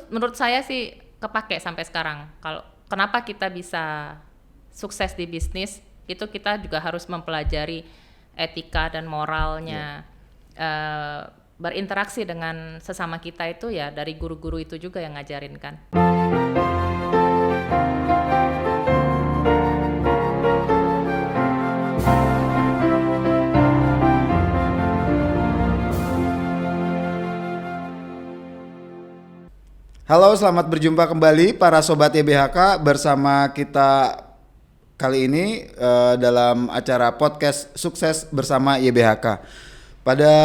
menurut saya sih kepake sampai sekarang. Kalau kenapa kita bisa sukses di bisnis itu kita juga harus mempelajari etika dan moralnya. Berinteraksi dengan sesama kita itu ya dari guru-guru itu juga yang ngajarin kan. Halo, selamat berjumpa kembali para sobat YBHK bersama kita kali ini dalam acara podcast sukses bersama YBHK. Pada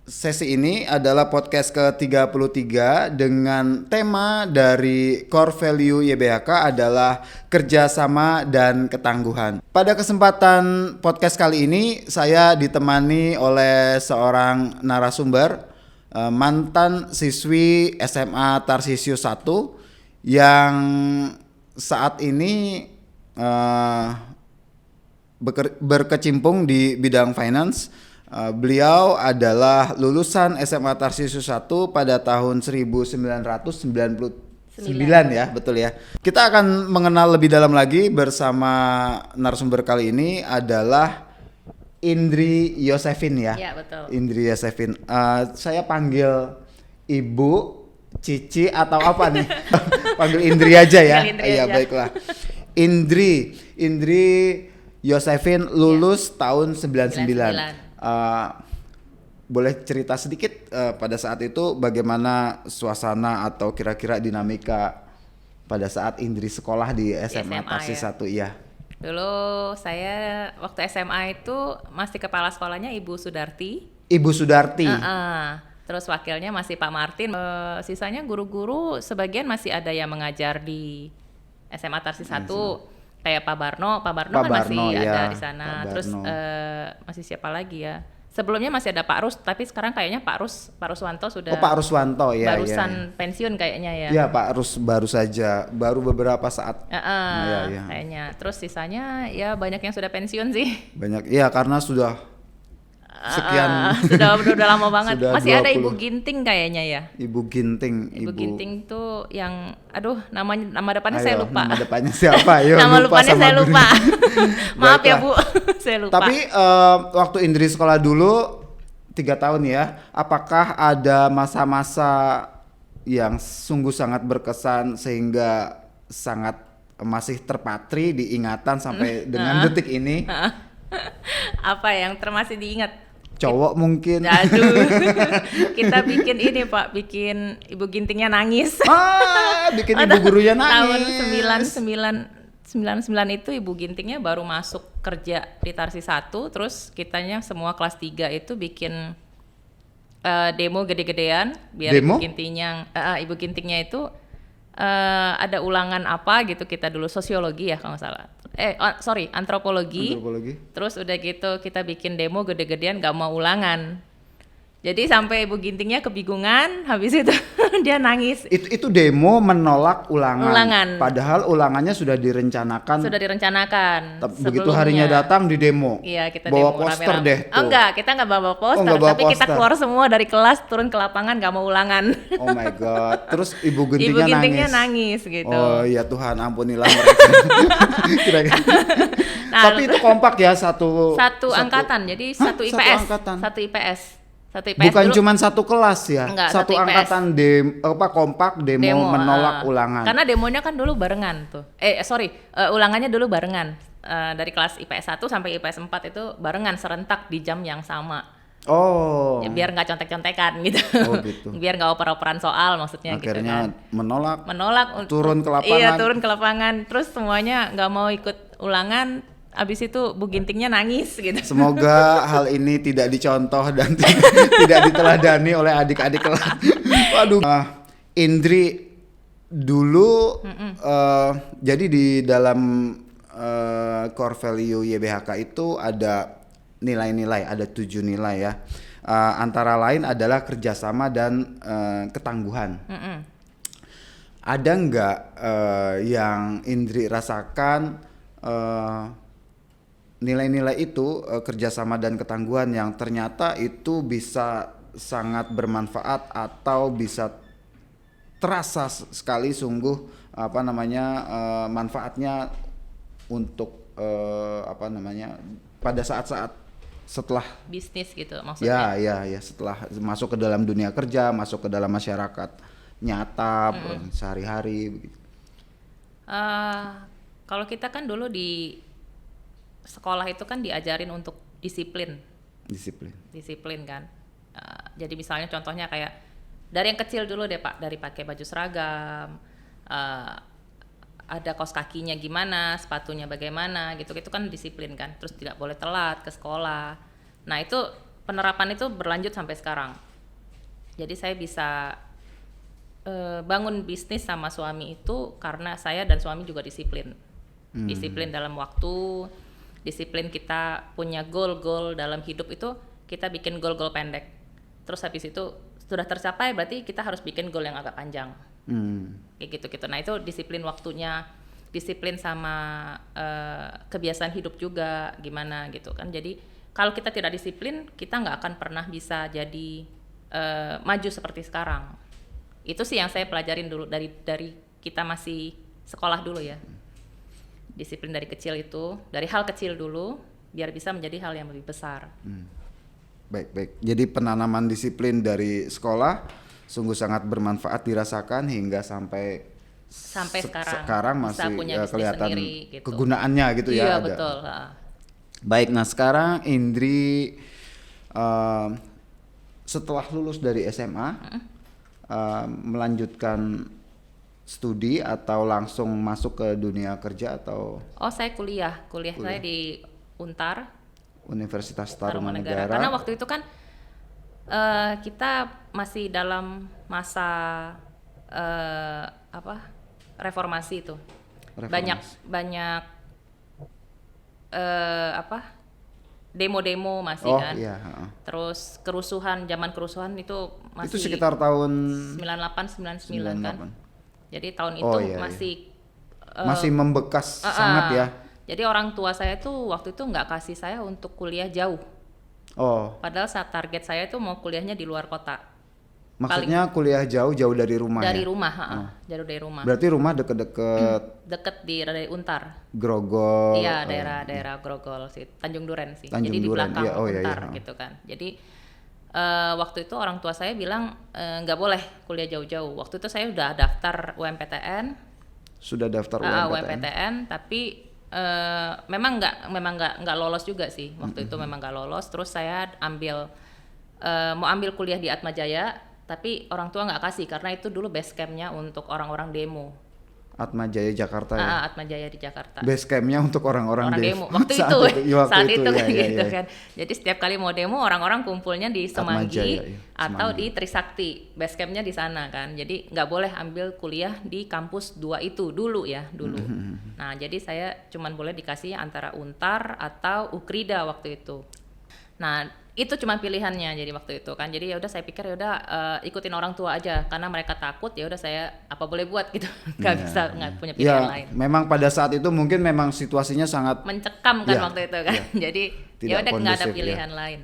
sesi ini adalah podcast ke-33 dengan tema dari core value YBHK adalah kerjasama dan ketangguhan. Pada kesempatan podcast kali ini saya ditemani oleh seorang narasumber, mantan siswi SMA Tarsisius 1 yang saat ini berkecimpung di bidang finance. Beliau adalah lulusan SMA Tarsisius 1 pada tahun 1999 ya, betul ya. Kita akan mengenal lebih dalam lagi bersama narasumber kali ini adalah Indri Yosefin ya. Iya, betul. Indri Yosefin. Saya panggil Ibu, Cici atau apa nih? Panggil Indri aja ya. Iya, baiklah. Indri Yosefin lulus tahun 99. Boleh cerita sedikit pada saat itu bagaimana suasana atau kira-kira dinamika pada saat Indri sekolah di SMA Tarsis 1 ya? Dulu saya waktu SMA itu masih kepala sekolahnya Ibu Sudarti. Ibu Sudarti. Terus wakilnya masih Pak Martin. Sisanya guru-guru sebagian masih ada yang mengajar di SMA Tarsis 1. Kayak Pak Barno kan masih ada di sana. Terus masih siapa lagi ya? Sebelumnya masih ada Pak Rus, tapi sekarang kayaknya Pak Ruswanto sudah. Oh, Pak Ruswanto ya. Barusan pensiun kayaknya ya. Iya, Pak Rus baru saja, baru beberapa saat. Kayaknya. Terus sisanya ya banyak yang sudah pensiun sih. Banyak, ya karena sudah sekian. Sudah lama banget. Masih 20. Ada Ibu Ginting kayaknya ya. Ibu Ginting. Ibu Ginting tuh yang, nama depannya saya lupa. Nama depannya siapa? Nama depannya saya lupa. Maaf ya Bu, saya lupa. Tapi waktu Indri sekolah dulu 3 tahun ya, apakah ada masa-masa yang sungguh sangat berkesan sehingga sangat masih terpatri di ingatan sampai dengan detik ini? Apa yang masih diingat? Cowok mungkin. Aduh. Kita bikin ini Pak, bikin Ibu Gintingnya nangis. Bikin ibu gurunya nangis. Tahun 99 itu Ibu Gintingnya baru masuk kerja di Tarsis 1, terus kitanya semua kelas 3 itu bikin demo gede-gedean biar demo? Ibu Gintingnya itu ada ulangan apa gitu, kita dulu sosiologi ya kalau nggak salah. Antropologi. Terus udah gitu kita bikin demo gede-gedean gak mau ulangan. Jadi sampai Ibu Gintingnya kebingungan, habis itu dia nangis. Itu demo menolak ulangan. Padahal ulangannya sudah direncanakan. Begitu harinya datang di demo. Iya, kita bawa demo poster rame-rame. deh tuh. Enggak, kita nggak bawa poster, tapi kita keluar semua dari kelas, turun ke lapangan gak mau ulangan. Oh my god. Terus Ibu Gintingnya nangis gitu. Oh ya Tuhan, ampunilah mereka. Kira-kira. Nah, tapi itu kompak ya satu angkatan. Jadi satu IPS. Bukan cuma satu kelas ya. Enggak, satu angkatan kompak demo menolak ulangan. Karena demonya kan dulu barengan tuh. Ulangannya dulu barengan. Dari kelas IPS 1 sampai IPS 4 itu barengan serentak di jam yang sama. Oh. Ya, biar nggak contek-contekan gitu. Oh gitu. Biar nggak oper-operan soal maksudnya. Akhirnya gitu kan. menolak turun ke lapangan. Iya, turun ke lapangan. Terus semuanya nggak mau ikut ulangan. Abis itu Bu Gintingnya nangis gitu. Semoga hal ini tidak dicontoh dan tidak diteladani oleh adik-adik kelas. Waduh. Indri dulu jadi di dalam core value YBHK itu ada nilai-nilai, ada 7 nilai ya. Antara lain adalah kerjasama dan ketangguhan. Ada nggak yang Indri rasakan nilai-nilai itu, kerjasama dan ketangguhan yang ternyata itu bisa sangat bermanfaat atau bisa terasa sekali sungguh apa namanya manfaatnya untuk apa namanya pada saat-saat setelah bisnis gitu maksudnya. Ya setelah masuk ke dalam dunia kerja, masuk ke dalam masyarakat nyata sehari-hari begitu. Kalau kita kan dulu di sekolah itu kan diajarin untuk disiplin kan. Jadi misalnya contohnya kayak dari yang kecil dulu deh Pak, dari pakai baju seragam, ada kaos kakinya gimana, sepatunya bagaimana gitu kan disiplin kan. Terus tidak boleh telat ke sekolah. Nah itu penerapan itu berlanjut sampai sekarang. Jadi saya bisa bangun bisnis sama suami itu karena saya dan suami juga disiplin. Disiplin dalam waktu, disiplin kita punya goal dalam hidup itu kita bikin goal pendek. Terus habis itu sudah tercapai berarti kita harus bikin goal yang agak panjang. Kayak gitu. Nah itu disiplin waktunya, disiplin sama kebiasaan hidup juga gimana gitu kan. Jadi kalau kita tidak disiplin kita nggak akan pernah bisa jadi maju seperti sekarang. Itu sih yang saya pelajarin dulu dari kita masih sekolah dulu ya. Disiplin dari kecil itu, dari hal kecil dulu biar bisa menjadi hal yang lebih besar. Baik. Jadi penanaman disiplin dari sekolah sungguh sangat bermanfaat dirasakan hingga sampai sekarang masih kelihatan sendiri, gitu. Kegunaannya gitu ya. Iya betul. Baik, nah sekarang Indri setelah lulus dari SMA melanjutkan studi atau langsung masuk ke dunia kerja atau? Oh saya kuliah saya di UNTAR, Universitas Tarumanegara. Karena waktu itu kan kita masih dalam masa reformasi itu. Banyak demo-demo masih kan. Iya. Terus zaman kerusuhan itu masih. Itu sekitar tahun 98 99 kan. Jadi tahun itu masih membekas sangat ya. Jadi orang tua saya tuh waktu itu nggak kasih saya untuk kuliah jauh. Padahal saat target saya itu mau kuliahnya di luar kota. Maksudnya kuliah jauh dari rumah dari ya? Rumah, jauh dari rumah. Berarti rumah deket dari Untar. Grogol. Iya, daerah Grogol sih, Tanjung Duren sih. Jadi di belakang Untar gitu kan. Jadi waktu itu orang tua saya bilang nggak boleh kuliah jauh-jauh. Waktu itu saya udah daftar UMPTN. Sudah daftar UMPTN, tapi memang nggak lolos juga sih. Waktu itu memang nggak lolos. Terus saya mau ambil kuliah di Atmajaya. Tapi orang tua nggak kasih karena itu dulu base campnya untuk orang-orang demo. Atmajaya Jakarta ya? Atmajaya di Jakarta. Base campnya untuk orang-orang demo. Waktu saat itu kan gitu kan. Jadi setiap kali mau demo orang-orang kumpulnya di Semanggi atau di Trisakti. Base campnya di sana kan. Jadi nggak boleh ambil kuliah di kampus 2 itu dulu. Nah jadi saya cuman boleh dikasih antara Untar atau Ukrida waktu itu. Nah itu cuma pilihannya jadi waktu itu kan. Jadi ya udah saya pikir ya udah ikutin orang tua aja karena mereka takut, ya udah saya apa boleh buat gitu. Nggak punya pilihan lain. Memang pada saat itu mungkin memang situasinya sangat mencekam kan waktu itu kan. Jadi ya udah nggak ada pilihan lain.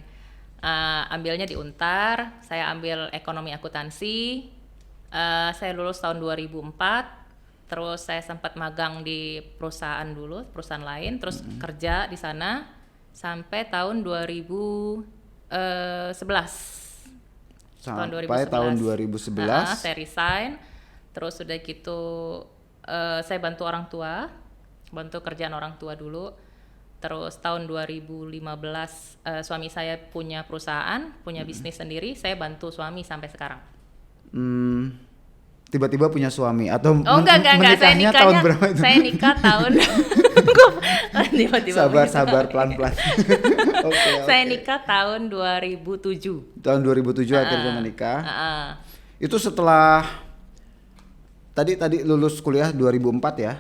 Ambilnya di Untar, saya ambil ekonomi akuntansi. Saya lulus tahun 2004. Terus saya sempat magang di perusahaan lain, terus kerja di sana sampai tahun 2011. Tahun 2011 saya resign. Terus udah gitu saya bantu orang tua, bantu kerjaan orang tua dulu. Terus tahun 2015 suami saya punya perusahaan, punya bisnis sendiri, saya bantu suami sampai sekarang. Tiba-tiba punya suami atau enggak. menikahnya tahun berapa itu? Saya nikah tahun tiba-tiba sabar pelan-pelan. Saya nikah tahun 2007. Tahun 2007 akhirnya menikah. Itu setelah tadi lulus kuliah 2004 ya?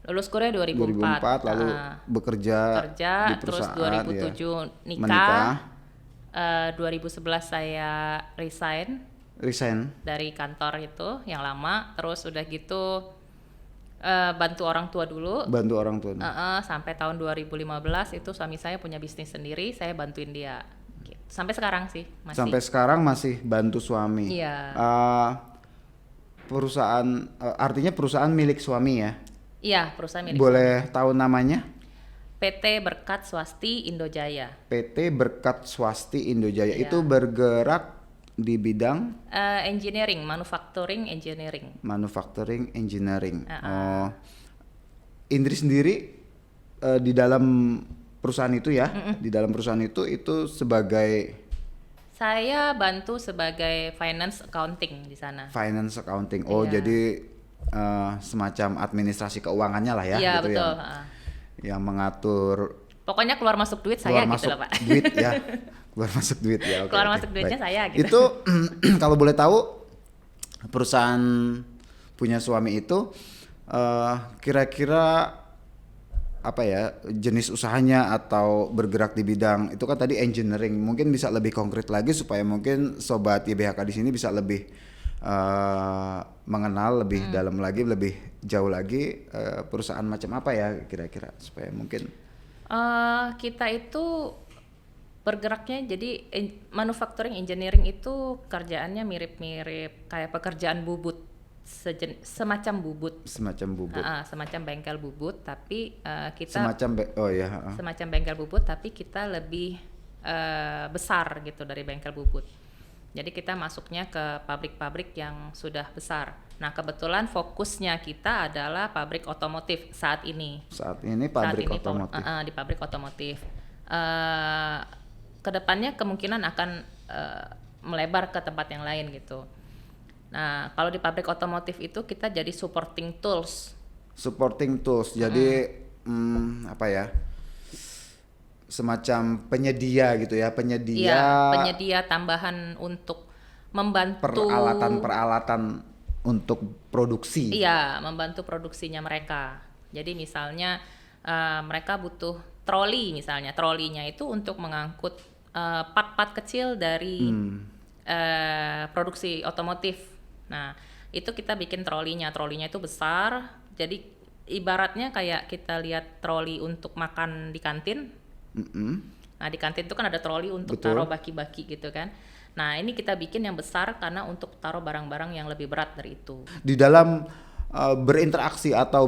Lulus kuliah 2004 lalu bekerja di perusahaan. Terus 2007 nikah. 2011 saya resign dari kantor itu yang lama. Terus udah gitu bantu orang tua dulu. Sampai tahun 2015 itu suami saya punya bisnis sendiri, saya bantuin dia. Sampai sekarang sih masih. Sampai sekarang masih bantu suami. Iya. perusahaan artinya perusahaan milik suami ya? Iya, perusahaan milik Boleh tahu namanya? PT Berkat Swasti Indojaya. PT Berkat Swasti Indojaya. Iya. Itu bergerak di bidang Engineering, manufacturing engineering. manufacturing engineering. Oh, Indri sendiri di dalam perusahaan itu ya, di dalam perusahaan itu sebagai Saya bantu sebagai finance accounting di sana. finance accounting. Oh, Iya. jadi semacam administrasi keuangannya lah ya, Iya, gitu betul. yang mengatur Pokoknya keluar masuk duit keluar saya gitu masuk loh, Pak. duit ya, keluar masuk duit ya. Oke, Keluar oke, masuk duitnya baik. saya gitu. Itu kalau boleh tahu perusahaan punya suami itu kira-kira apa ya jenis usahanya atau bergerak di bidang itu kan tadi engineering, mungkin bisa lebih konkret lagi supaya mungkin sobat YBHK di sini bisa lebih mengenal lebih dalam lagi, lebih jauh lagi perusahaan macam apa ya kira-kira supaya mungkin Kita itu bergeraknya jadi manufacturing engineering itu kerjaannya mirip-mirip kayak pekerjaan bubut, semacam bubut. semacam bubut, Semacam bengkel bubut, tapi kita semacam bengkel bubut tapi kita lebih besar gitu dari bengkel bubut. Jadi kita masuknya ke pabrik-pabrik yang sudah besar. Nah, kebetulan fokusnya kita adalah pabrik otomotif saat ini. Saat ini pabrik otomotif. Di pabrik otomotif. Kedepannya kemungkinan akan melebar ke tempat yang lain gitu. Nah, kalau di pabrik otomotif itu kita jadi supporting tools. Supporting tools. Jadi apa ya? Semacam penyedia gitu ya, penyedia tambahan untuk membantu peralatan untuk produksi. Iya, membantu produksinya mereka. Jadi misalnya mereka butuh troli misalnya, trolinya itu untuk mengangkut part-part kecil dari produksi otomotif. Nah, itu kita bikin trolinya itu besar. Jadi ibaratnya kayak kita lihat troli untuk makan di kantin. Nah, di kantin itu kan ada troli untuk taruh baki-baki gitu kan. Nah, ini kita bikin yang besar karena untuk taruh barang-barang yang lebih berat dari itu. Di dalam berinteraksi atau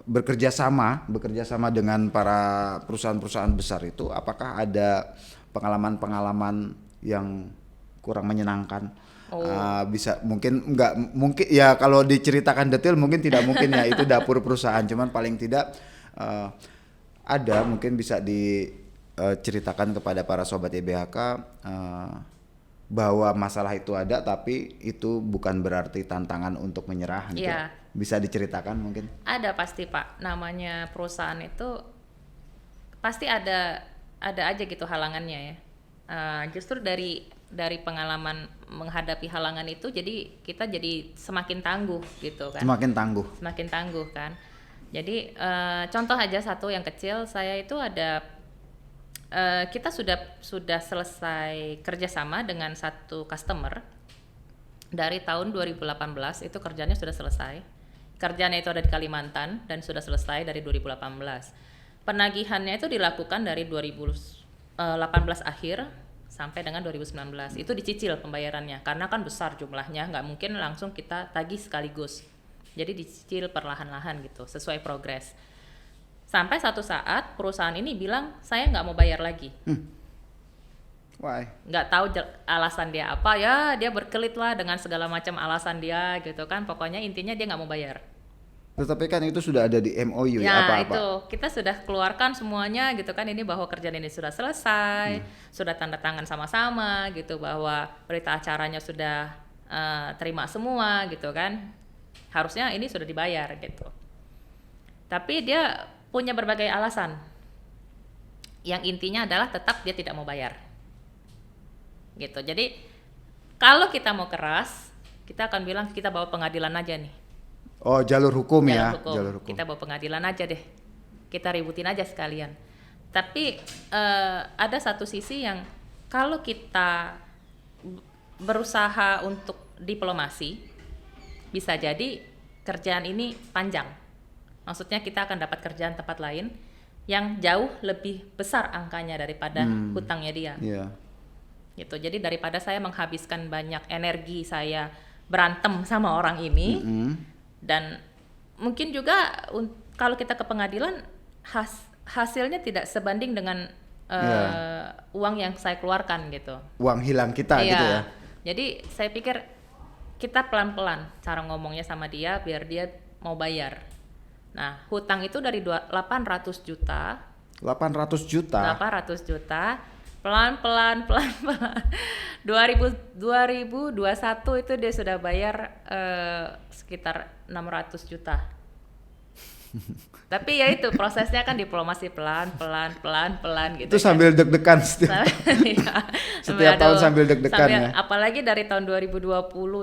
bekerja sama dengan para perusahaan-perusahaan besar itu, apakah ada pengalaman-pengalaman yang kurang menyenangkan? Bisa mungkin ya kalau diceritakan detail mungkin tidak mungkin ya, itu dapur perusahaan, cuman paling tidak ada mungkin bisa diceritakan kepada para sobat YBHK bahwa masalah itu ada tapi itu bukan berarti tantangan untuk menyerah gitu. Iya. Bisa diceritakan mungkin? Ada pasti Pak, namanya perusahaan itu pasti ada aja gitu halangannya ya. Justru dari pengalaman menghadapi halangan itu jadi kita jadi semakin tangguh gitu kan. Semakin tangguh Kan. Jadi contoh aja satu yang kecil, saya itu ada kita sudah selesai kerjasama dengan satu customer dari tahun 2018, itu kerjanya sudah selesai. Kerjanya itu ada di Kalimantan dan sudah selesai dari 2018. Penagihannya itu dilakukan dari 2018 akhir sampai dengan 2019. Itu dicicil pembayarannya karena kan besar jumlahnya, nggak mungkin langsung kita tagih sekaligus. Jadi dicicil perlahan-lahan gitu, sesuai progres. Sampai satu saat perusahaan ini bilang, saya nggak mau bayar lagi. Why? Nggak tahu alasan dia apa ya, dia berkelit lah dengan segala macam alasan dia gitu kan. Pokoknya intinya dia nggak mau bayar. Tetapi kan itu sudah ada di MOU ya, apa-apa. Itu kita sudah keluarkan semuanya gitu kan, ini bahwa kerjaan ini sudah selesai, sudah tanda tangan sama-sama gitu, bahwa berita acaranya sudah terima semua gitu kan. Harusnya ini sudah dibayar gitu. Tapi dia punya berbagai alasan. Yang intinya adalah tetap dia tidak mau bayar. Gitu. Jadi kalau kita mau keras, kita akan bilang kita bawa pengadilan aja nih. Oh, jalur hukum. Jalur hukum. Kita bawa pengadilan aja deh. Kita ributin aja sekalian. Tapi ada satu sisi yang kalau kita berusaha untuk diplomasi, bisa jadi kerjaan ini panjang. Maksudnya kita akan dapat kerjaan tempat lain yang jauh lebih besar angkanya daripada hutangnya dia. Yeah. Gitu. Jadi daripada saya menghabiskan banyak energi saya berantem sama orang ini, dan mungkin juga kalau kita ke pengadilan hasilnya tidak sebanding dengan uang yang saya keluarkan gitu. Uang hilang kita gitu ya. Jadi saya pikir kita pelan-pelan cara ngomongnya sama dia biar dia mau bayar. Nah, hutang itu dari 800 juta. 800 juta. Pelan-pelan 2021 itu dia sudah bayar sekitar 600 juta. Tapi ya itu prosesnya kan diplomasi pelan gitu. Itu sambil deg-degan setiap tahun sambil deg-degan ya. Apalagi dari tahun 2020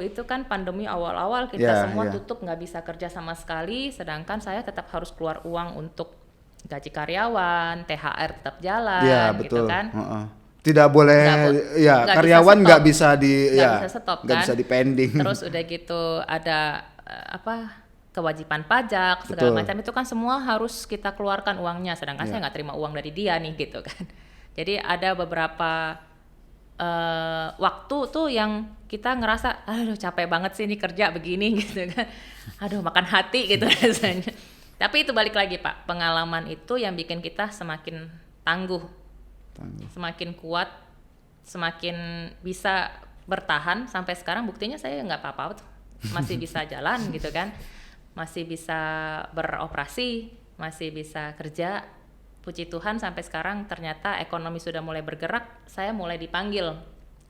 itu kan pandemi awal-awal kita semua tutup, nggak bisa kerja sama sekali, sedangkan saya tetap harus keluar uang untuk gaji karyawan, THR tetap jalan gitu kan. Tidak boleh karyawan nggak bisa stop, nggak bisa di pending. Terus udah gitu ada kewajiban pajak segala macam itu kan semua harus kita keluarkan uangnya, sedangkan saya nggak terima uang dari dia nih gitu kan. Jadi ada beberapa waktu tuh yang kita ngerasa aduh capek banget sih ini kerja begini gitu kan, aduh makan hati gitu rasanya. Tapi itu balik lagi Pak, pengalaman itu yang bikin kita semakin tangguh. Semakin kuat, semakin bisa bertahan sampai sekarang. Buktinya saya nggak apa-apa tuh, masih bisa jalan gitu kan, masih bisa beroperasi, masih bisa kerja. Puji Tuhan sampai sekarang ternyata ekonomi sudah mulai bergerak. Saya mulai dipanggil,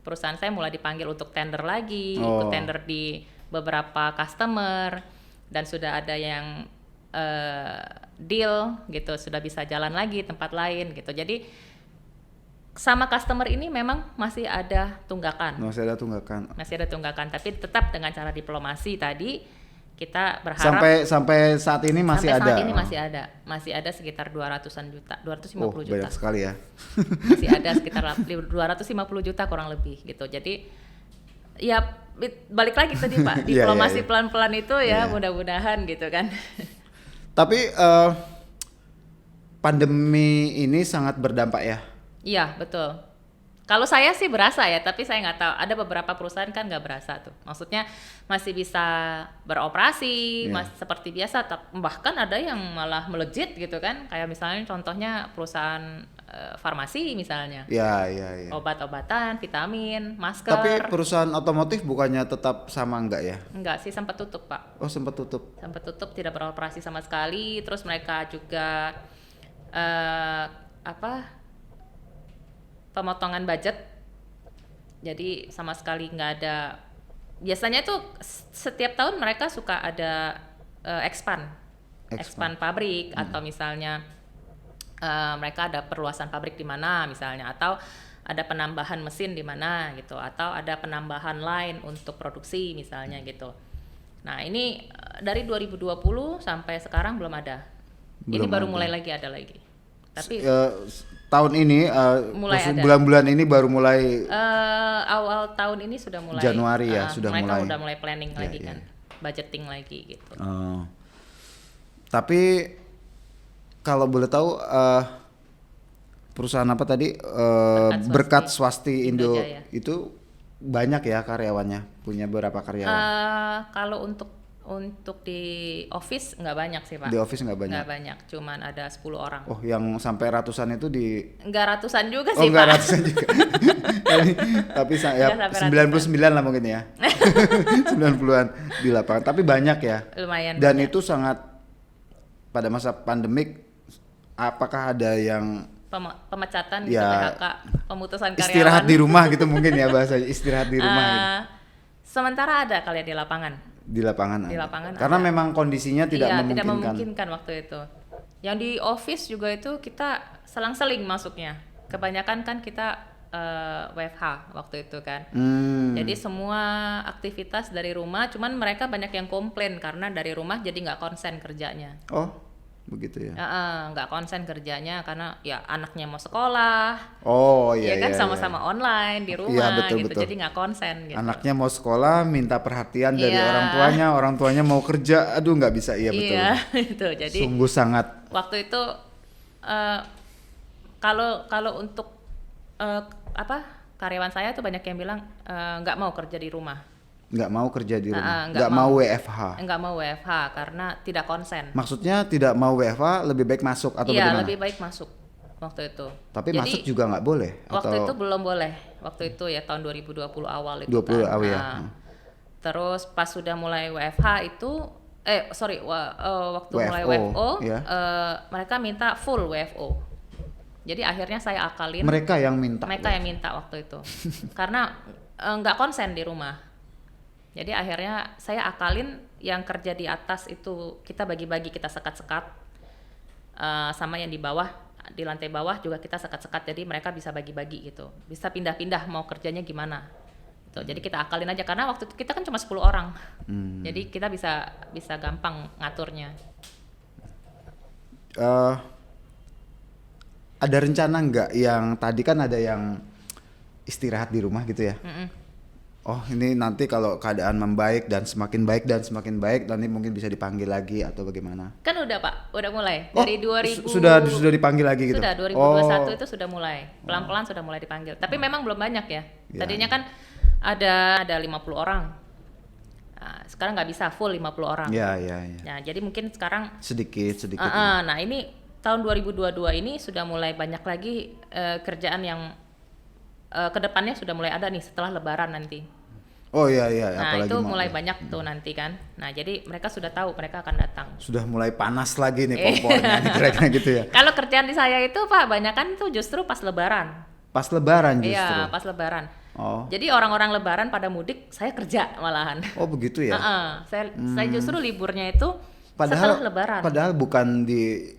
perusahaan saya mulai dipanggil untuk tender lagi, ikut tender di beberapa customer, dan sudah ada yang deal gitu, sudah bisa jalan lagi tempat lain gitu. Jadi sama customer ini memang masih ada tunggakan. Masih ada tunggakan, tapi tetap dengan cara diplomasi tadi kita berharap sampai saat ini masih ada. Saat ini masih ada sekitar 200-an juta, 250 juta. Banyak sekali ya. Masih ada sekitar 250 juta kurang lebih gitu. Jadi ya balik lagi tadi Pak, diplomasi pelan-pelan itu mudah-mudahan gitu kan. Tapi pandemi ini sangat berdampak ya. Iya betul. Kalau saya sih berasa ya, tapi saya nggak tahu. Ada beberapa perusahaan kan nggak berasa tuh. Maksudnya masih bisa beroperasi, seperti biasa. Bahkan ada yang malah melejit gitu kan. Kayak misalnya contohnya perusahaan farmasi misalnya. Iya. Obat-obatan, vitamin, masker. Tapi perusahaan otomotif bukannya tetap sama enggak ya? Enggak sih, sempat tutup Pak. Oh sempat tutup. Sempat tutup, tidak beroperasi sama sekali. Terus mereka juga pemotongan budget, jadi sama sekali nggak ada. Biasanya tuh setiap tahun mereka suka ada expand pabrik, atau misalnya mereka ada perluasan pabrik di mana misalnya, atau ada penambahan mesin di mana gitu, atau ada penambahan line untuk produksi misalnya gitu. Nah ini dari 2020 sampai sekarang belum ada. Ini baru mulai lagi ada lagi. Tapi tahun ini bulan-bulan ini baru mulai awal tahun ini sudah mulai Januari ya mereka udah mulai planning lagi kan, budgeting lagi gitu. Tapi kalau boleh tahu perusahaan apa tadi Berkat Swasti Indo itu banyak ya karyawannya, punya berapa karyawan? Kalau untuk di office nggak banyak sih Pak. Di office nggak banyak? Nggak banyak, cuman ada 10 orang. Oh, yang sampai ratusan itu Nggak ratusan juga sih Pak. Nggak ratusan juga. Tapi ya 99 lah mungkin ya. 90-an di lapangan, tapi banyak ya. Lumayan. Dan banyak. itu sangat, pada masa pandemik, apakah ada yang pemecatan gitu, PHK, pemutusan karyawan. Istirahat di rumah gitu mungkin ya bahasanya, istirahat di rumah gitu. Sementara ada kali ya di lapangan. Di lapangan karena ada. Memang kondisinya tidak memungkinkan waktu itu. Yang di office juga itu kita selang-seling masuknya. Kebanyakan kan kita WFH waktu itu kan. Jadi semua aktivitas dari rumah, cuman mereka banyak yang komplain karena dari rumah jadi nggak konsen kerjanya. Oh begitu ya? Nggak konsen kerjanya karena ya anaknya mau sekolah. Oh iya. Ya kan sama-sama online di rumah gitu, jadi nggak konsen. Gitu. Anaknya mau sekolah, minta perhatian dari orang tuanya mau kerja, aduh nggak bisa, betul. Iya itu, jadi. Sungguh sangat. Waktu itu kalau untuk karyawan saya tuh banyak yang bilang nggak mau kerja di rumah. Nggak mau kerja di rumah, nggak mau WFH. Nggak mau WFH karena tidak konsen. Maksudnya tidak mau WFH lebih baik masuk atau bagaimana? Iya, lebih baik masuk waktu itu. Tapi jadi, masuk juga nggak boleh? Waktu atau? itu belum boleh. Waktu itu ya tahun 2020 awal itu 20 kan. awal ya. Terus pas sudah mulai WFH itu, waktu WFO, mulai WFO, ya. mereka minta full WFO. Jadi akhirnya saya akalin. Mereka yang minta waktu itu, karena nggak konsen di rumah. Jadi akhirnya saya akalin yang kerja di atas itu kita bagi-bagi, kita sekat-sekat, sama yang di bawah, di lantai bawah juga kita sekat-sekat. Jadi mereka bisa bagi-bagi gitu, bisa pindah-pindah mau kerjanya gimana. Jadi kita akalin aja karena waktu itu kita kan cuma 10 orang. Jadi kita bisa gampang ngaturnya. Ada rencana nggak yang tadi kan ada yang istirahat di rumah gitu ya? Oh ini nanti kalau keadaan membaik dan semakin baik, nanti mungkin bisa dipanggil lagi atau bagaimana? Kan udah Pak, udah mulai dari 2000. Sudah dipanggil lagi gitu? Sudah 2021 itu sudah mulai, pelan-pelan sudah mulai dipanggil. Tapi memang belum banyak ya. Tadinya kan ada 50 orang. Nah, sekarang nggak bisa full 50 orang. Iya. Nah, jadi mungkin sekarang sedikit. Nah, ini tahun 2022 ini sudah mulai banyak lagi kerjaan yang kedepannya sudah mulai ada nih setelah Lebaran nanti. Oh iya. Nah itu mulai banyak tuh nanti kan. Nah jadi mereka sudah tahu mereka akan datang. Sudah mulai panas lagi nih kompornya nih kira-kira gitu ya. Kalau kerjaan di saya itu Pak, banyakan tuh justru pas Lebaran. Pas Lebaran justru? Iya, pas Lebaran. Oh. Jadi orang-orang Lebaran pada mudik, saya kerja malahan. Oh begitu ya? Saya justru liburnya itu setelah Lebaran. Padahal bukan di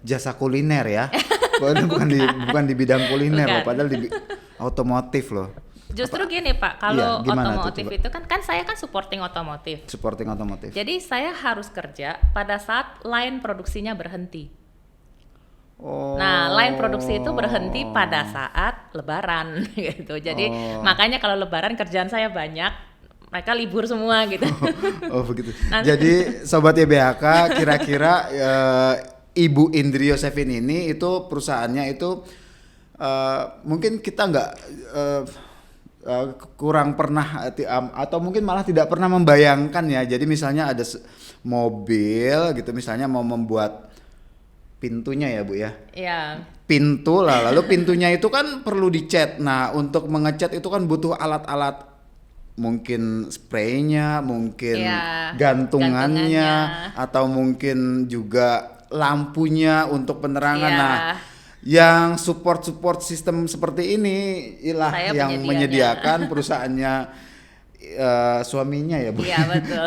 jasa kuliner ya. bukan di bidang kuliner loh, padahal di otomotif loh. Justru gini Pak, kalau otomotif itu kan saya kan supporting otomotif. Jadi saya harus kerja pada saat line produksinya berhenti. Nah, line produksi itu berhenti pada saat Lebaran gitu. Jadi makanya kalau Lebaran kerjaan saya banyak, mereka libur semua gitu. Oh begitu. Jadi Sobat YBHK, kira-kira Ibu Indri Yosefin ini itu perusahaannya itu mungkin kita nggak kurang pernah atau mungkin malah tidak pernah membayangkan ya. Jadi misalnya ada mobil gitu, misalnya mau membuat pintunya ya Bu ya. Iya. Pintu lah, lalu pintunya itu kan perlu dicat. Nah untuk mengecat itu kan butuh alat-alat, mungkin spraynya, mungkin gantungannya, atau mungkin juga lampunya untuk penerangan. Nah yang support sistem seperti ini ialah yang menyediakan perusahaannya suaminya ya Bu. Iya betul.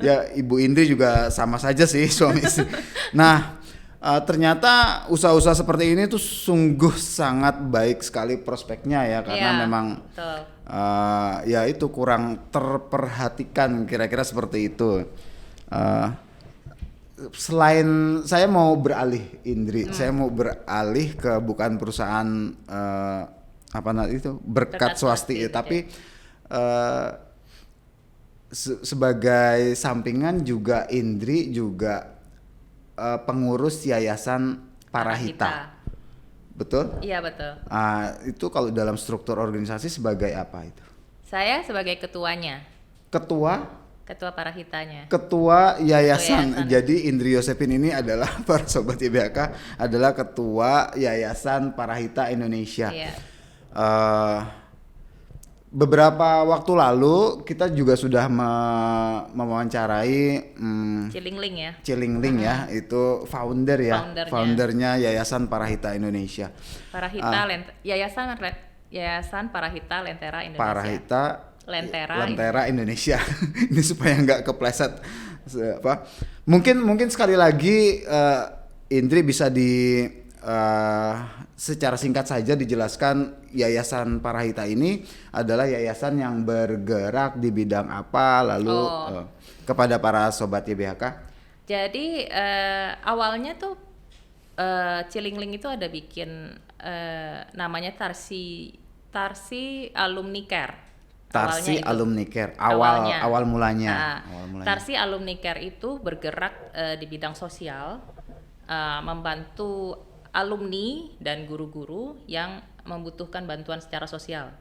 Ya Ibu Indri juga sama saja sih suami istri. Nah ternyata usaha-usaha seperti ini tuh sungguh sangat baik sekali prospeknya ya, karena memang ya itu kurang terperhatikan, kira-kira seperti itu. Selain saya mau beralih Indri, saya mau beralih ke bukan perusahaan berkat swasti, tapi sebagai sampingan juga Indri juga pengurus Yayasan Parahita. Betul? Iya betul. Itu kalau dalam struktur organisasi sebagai apa itu? Saya sebagai ketuanya. Ketua Parahitanya. Ketua yayasan. Jadi Indri Yosefin ini adalah, para Sobat YBHK, adalah Ketua Yayasan Parahita Indonesia. Iya. Beberapa waktu lalu kita juga sudah mewawancarai Cilingling ya, itu foundernya Yayasan Parahita Indonesia. Yayasan Parahita Lentera Indonesia. Parahita Lentera Indonesia. Ini supaya nggak kepleset apa. Mungkin sekali lagi Indri bisa secara singkat saja dijelaskan Yayasan Parahita ini adalah yayasan yang bergerak di bidang apa, lalu kepada para Sobat YBHK. Jadi awalnya tuh Cilingling itu ada bikin namanya Tarsi Alumni Care. Alumni Care awal mulanya. Tarsi Alumni Care itu bergerak di bidang sosial, membantu alumni dan guru-guru yang membutuhkan bantuan secara sosial.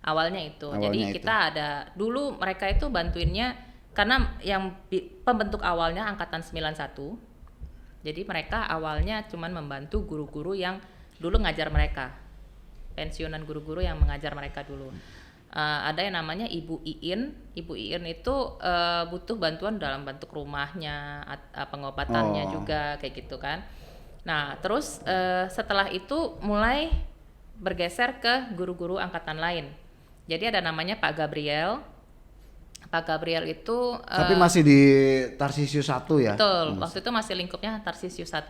Awalnya itu. Awalnya Jadi itu. kita ada dulu mereka itu bantuinnya karena yang pembentuk awalnya angkatan 91. Jadi mereka awalnya cuman membantu guru-guru yang dulu ngajar mereka. Pensiunan guru-guru yang mengajar mereka dulu. Ada yang namanya Ibu Iin. Ibu Iin itu butuh bantuan dalam bentuk rumahnya, pengobatannya juga kayak gitu kan. Nah, terus setelah itu mulai bergeser ke guru-guru angkatan lain. Jadi ada namanya Pak Gabriel. Pak Gabriel itu tapi masih di Tarsisius 1 ya? Betul, waktu itu masih lingkupnya Tarsisius 1.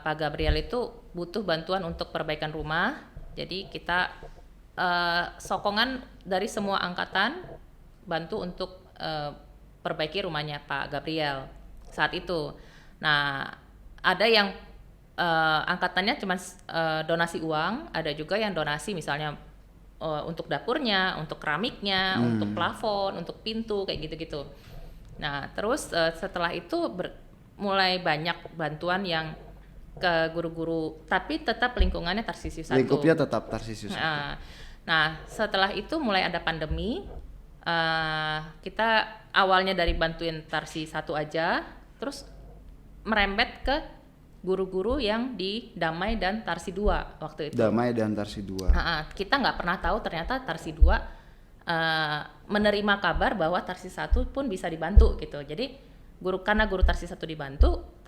Pak Gabriel itu butuh bantuan untuk perbaikan rumah. Jadi kita sokongan dari semua angkatan bantu untuk perbaiki rumahnya Pak Gabriel saat itu. Nah, ada yang angkatannya cuma donasi uang, ada juga yang donasi misalnya untuk dapurnya, untuk keramiknya, untuk plafon, untuk pintu kayak gitu-gitu. Nah, terus setelah itu mulai banyak bantuan yang ke guru-guru, tapi tetap lingkungannya Tarsisius 1. Lingkupnya tetap Tarsisius 1. Nah, setelah itu mulai ada pandemi. Kita awalnya dari bantuin Tarsi 1 aja, terus merembet ke guru-guru yang di Damai dan Tarsi 2 waktu itu. Damai dan Tarsi 2. Kita nggak pernah tahu ternyata Tarsi 2 menerima kabar bahwa Tarsi 1 pun bisa dibantu gitu. Jadi karena guru Tarsi 1 dibantu,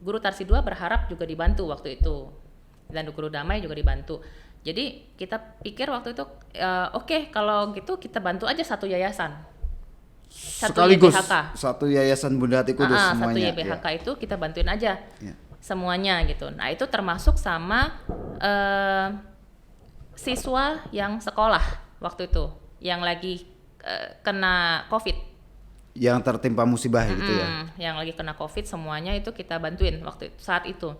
guru Tarsi 2 berharap juga dibantu waktu itu. Dan guru Damai juga dibantu. Jadi kita pikir waktu itu oke, kalau gitu kita bantu aja satu yayasan. Sekaligus YBHK. Satu yayasan Bunda Hati Kudus semuanya. Satu YBHK ya. itu kita bantuin aja. Ya. Semuanya gitu. Nah, itu termasuk sama siswa yang sekolah waktu itu yang lagi kena COVID. Yang tertimpa musibah gitu ya. Yang lagi kena COVID semuanya itu kita bantuin saat itu.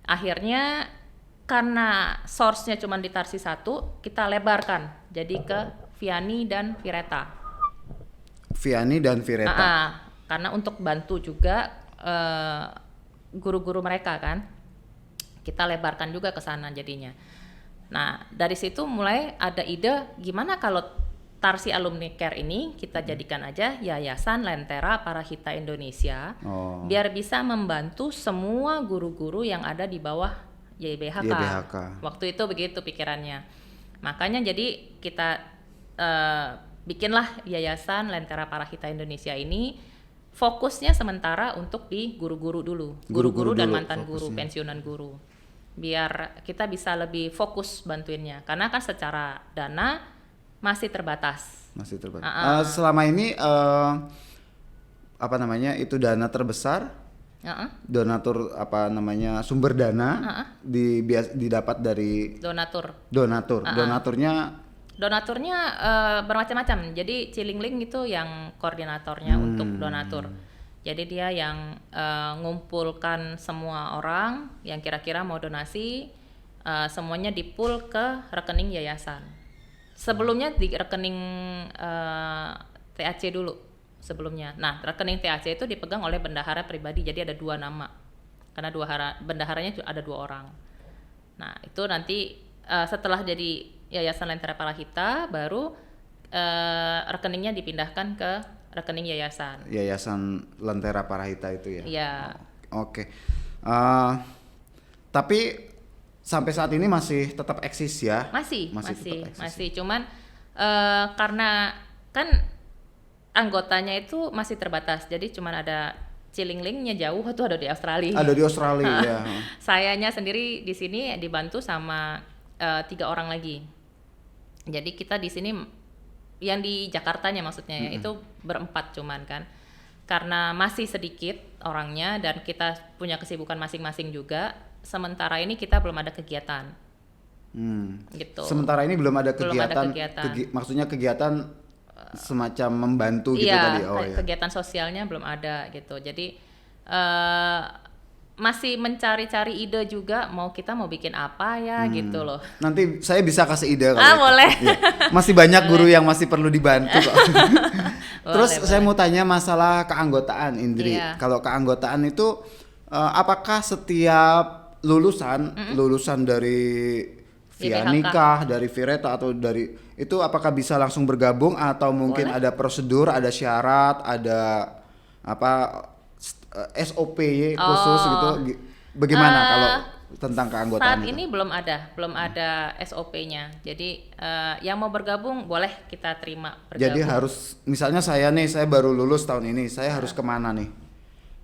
Akhirnya karena source-nya cuma di Tarsi 1, kita lebarkan jadi ke Vianney dan Vireta. Vianney dan Vireta. Karena untuk bantu juga guru-guru mereka kan, kita lebarkan juga ke sana jadinya. Nah, dari situ mulai ada ide gimana kalau Tarsi Alumni Care ini kita jadikan aja Yayasan Lentera Parahita Indonesia, biar bisa membantu semua guru-guru yang ada di bawah YBHK. Waktu itu begitu pikirannya. Makanya jadi kita bikinlah Yayasan Lentera Parahita Indonesia ini, fokusnya sementara untuk di guru-guru dulu. Guru-guru dan mantan guru, pensiunan guru. Biar kita bisa lebih fokus bantuinnya. Karena kan secara dana masih terbatas. Selama ini itu dana terbesar? Donatur sumber dana didapat dari donaturnya bermacam-macam. Jadi Cilingling itu yang koordinatornya untuk donatur. Jadi dia yang ngumpulkan semua orang yang kira-kira mau donasi, semuanya di-pool ke rekening yayasan. Sebelumnya di rekening TAC dulu. Sebelumnya. Nah, rekening TAC itu dipegang oleh bendahara pribadi, jadi ada 2 nama. Karena bendaharanya ada 2 orang. Nah, itu nanti setelah jadi Yayasan Lentera Parahita, baru rekeningnya dipindahkan ke rekening yayasan. Yayasan Lentera Parahita itu ya? Iya. Oke. Tapi sampai saat ini masih tetap eksis ya? Masih. Cuman karena kan anggotanya itu masih terbatas, jadi cuman ada Cilinglingnya jauh tuh ada di Australia. Ada di Australia ya. Sayanya sendiri di sini dibantu sama 3 orang lagi. Jadi kita di sini yang di Jakartanya maksudnya ya, itu berempat cuman kan. Karena masih sedikit orangnya dan kita punya kesibukan masing-masing juga. Sementara ini kita belum ada kegiatan. Gitu. Sementara ini belum ada kegiatan. Maksudnya kegiatan semacam membantu gitu tadi. Kegiatan sosialnya belum ada gitu. Jadi masih mencari-cari ide juga, kita mau bikin apa ya gitu loh. Nanti saya bisa kasih ide kalau boleh. Ya. Masih banyak guru yang masih perlu dibantu kok. Terus saya mau tanya masalah keanggotaan, Indri. Kalau keanggotaan itu apakah setiap lulusan dari Viani kah, dari Vireta atau dari itu, apakah bisa langsung bergabung atau mungkin ada prosedur, ada syarat, ada apa SOP khusus gitu? Bagaimana kalau tentang keanggotaan saat ini belum ada SOP-nya. Jadi yang mau bergabung boleh kita terima bergabung. Jadi harus, misalnya saya baru lulus tahun ini, saya harus kemana nih?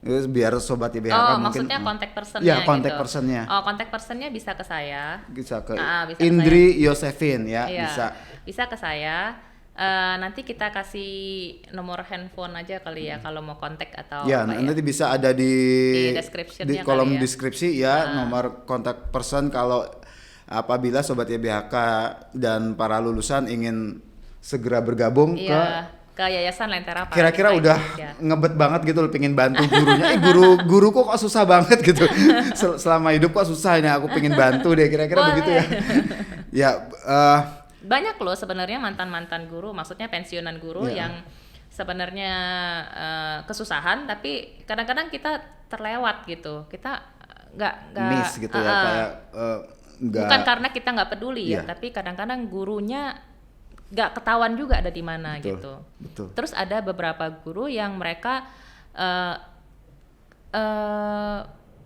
Biar sobat IBHK mungkin. Maksudnya kontak personnya ya, kontak gitu. personnya. Kontak personnya bisa ke saya. Bisa ke bisa Indri Yosefin ya, iya, bisa ke saya. Nanti kita kasih nomor handphone aja kali ya kalau mau kontak atau ya, nanti bisa ada di description-nya di kolom kali ya. deskripsi ya, nomor kontak person kalau apabila sobat YBHK dan para lulusan ingin segera bergabung ke Yayasan Lentera Para kira-kira Desa udah Indonesia. Ngebet banget gitu loh, pengen bantu gurunya. Guru kok susah banget gitu. Selama hidup kok susah ini, aku pengen bantu deh, kira-kira begitu ya. Ya, banyak loh sebenarnya mantan guru, maksudnya pensiunan guru yang sebenarnya kesusahan, tapi kadang-kadang kita terlewat gitu, kita nggak miss gitu ya, kayak bukan karena kita nggak peduli ya, tapi kadang-kadang gurunya nggak ketahuan juga ada di mana gitu. Betul. Terus ada beberapa guru yang mereka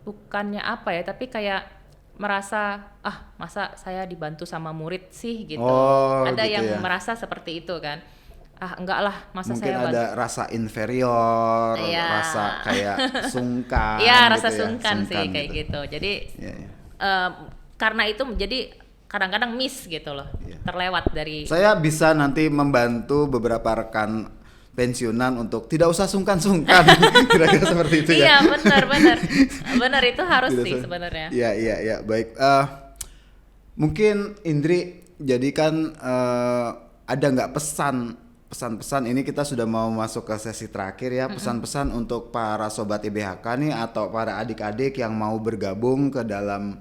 bukannya apa ya, tapi kayak merasa masa saya dibantu sama murid sih gitu. Ada gitu yang ya. merasa seperti itu kan. Enggak lah, masa mungkin saya ada rasa inferior, rasa kayak sungkan. Iya, rasa gitu sungkan sih gitu. kayak gitu. Jadi karena itu menjadi kadang-kadang miss gitu loh, terlewat dari. Saya bisa nanti membantu beberapa rekan pensiunan untuk tidak usah sungkan-sungkan, kira-kira seperti itu ya. Iya, benar itu harus sih sebenarnya. Iya, baik. Mungkin Indri, jadi kan ada nggak pesan-pesan ini, kita sudah mau masuk ke sesi terakhir ya, pesan-pesan untuk para sobat IBHK nih atau para adik-adik yang mau bergabung ke dalam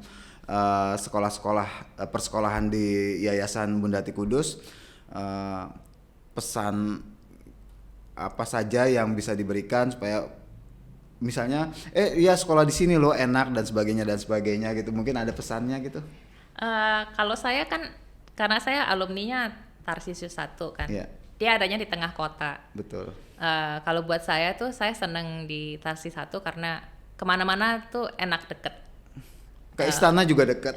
sekolah-sekolah persekolahan di Yayasan Bunda Ati Kudus, pesan apa saja yang bisa diberikan supaya misalnya ya sekolah di sini loh enak dan sebagainya gitu, mungkin ada pesannya gitu. Kalau saya kan karena saya alumninya Tarsisius 1 kan, dia adanya di tengah kota. Betul. Kalau buat saya tuh, saya seneng di Tarsis 1 karena kemana-mana tuh enak, deket. Ke istana juga deket.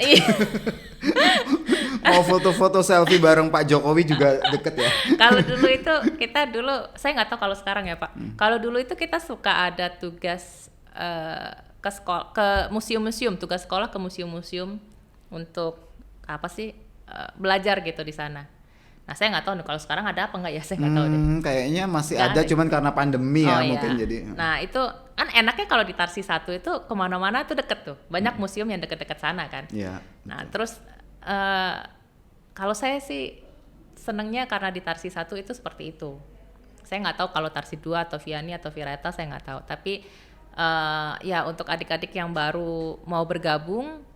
Mau foto-foto selfie bareng Pak Jokowi juga deket ya. Kalau dulu itu saya nggak tahu kalau sekarang ya Pak. Kalau dulu itu kita suka ada tugas ke museum-museum, tugas sekolah ke museum-museum untuk apa sih, belajar gitu di sana. Nah, saya nggak tahu nih kalau sekarang ada apa nggak ya, saya nggak tahu deh. Kayaknya masih ada, cuman karena pandemi mungkin jadi. Nah, itu kan enaknya kalau di Tarsis 1 itu kemana-mana tuh deket tuh, banyak museum yang deket-deket sana kan. Iya. Nah, terus kalau saya sih senengnya karena di Tarsis 1 itu seperti itu. Saya nggak tahu kalau Tarsis 2 atau Viani atau Vireta, saya nggak tahu. Tapi ya untuk adik-adik yang baru mau bergabung,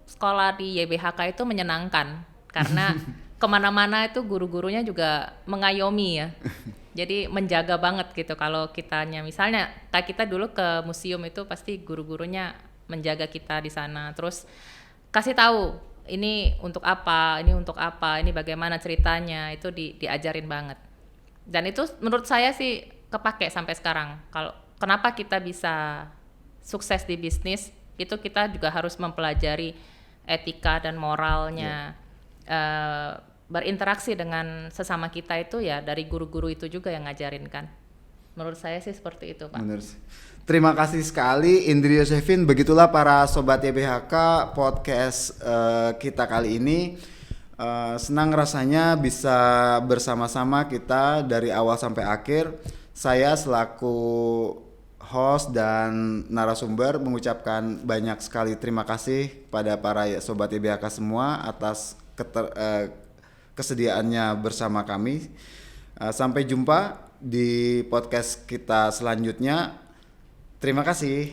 sekolah di YBHK itu menyenangkan karena kemana-mana itu guru-gurunya juga mengayomi ya. Jadi menjaga banget gitu. Kalau kitanya misalnya kayak kita dulu ke museum itu pasti guru-gurunya menjaga kita di sana. Terus kasih tahu ini untuk apa, ini bagaimana ceritanya, itu diajarin banget. Dan itu menurut saya sih kepake sampai sekarang. Kalau kenapa kita bisa sukses di bisnis, itu kita juga harus mempelajari etika dan moralnya. Berinteraksi dengan sesama kita itu ya dari guru-guru itu juga yang ngajarin kan. Menurut saya sih seperti itu Pak. Benar sih. Terima kasih sekali Indri Yosefin. Begitulah para sobat YBHK podcast kita kali ini. Senang rasanya bisa bersama-sama kita dari awal sampai akhir. Saya selaku host dan narasumber mengucapkan banyak sekali terima kasih pada para sobat YBHK semua atas kesediaannya bersama kami. Sampai jumpa di podcast kita selanjutnya. Terima kasih.